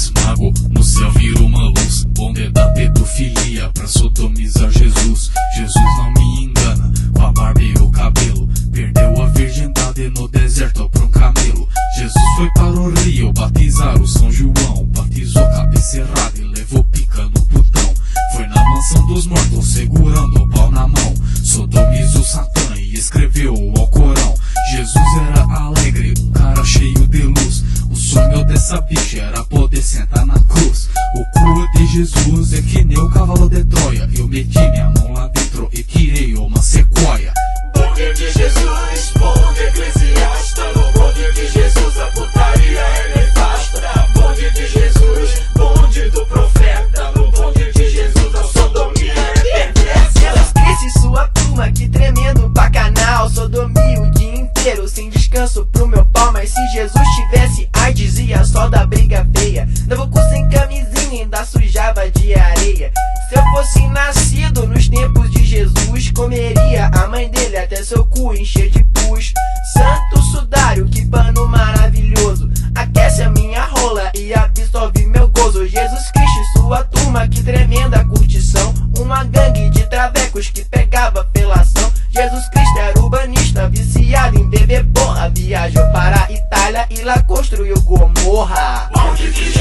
esmago, no céu vira uma luz. Bonde da pedofilia pra sodomizar Jesus. Jesus não me engana, com a barba e o cabelo. Perdeu a virgindade no deserto pra um camelo. Jesus foi para o rio batizar o São João. Batizou cabeça errada e levou pica no botão. Foi na mansão dos mortos segurando o pau na mão. Sodomizou Satã e escreveu o Alcorão. Jesus era alegre, um cara cheio de luz. O sonho dessa bicha era poder sentar na cruz. O cu de Jesus é que nem o cavalo de Troia. Eu meti minha mão lá dentro e tirei uma sequoia. Bonde de Jesus, bonde eclesiasta. No bonde de Jesus a putaria é nefasta. Bonde de Jesus, bonde do profeta. No bonde de Jesus a sodomia é perversa. Jesus Cristo, sua turma, que tremendo bacanal. Sodomia o dia inteiro, sem descanso pro meu pau. Mas se Jesus tivesse AIDS, ia só da briga feia. Dava o cu sem camisinha, ainda sujava de areia. Se eu fosse nascido nos tempos de Jesus, comeria a mãe dele até seu cu encher de pus. Santo sudário, que pano maravilhoso, aquece a minha rola e absorve meu gozo. Jesus Cristo e sua turma, que tremenda curtição. Uma gangue de travecos que pegava pelação. Jesus Cristo era urbanista, viciado em beber porra. Viajou para a Itália e lá construiu Gomorra. Bonde de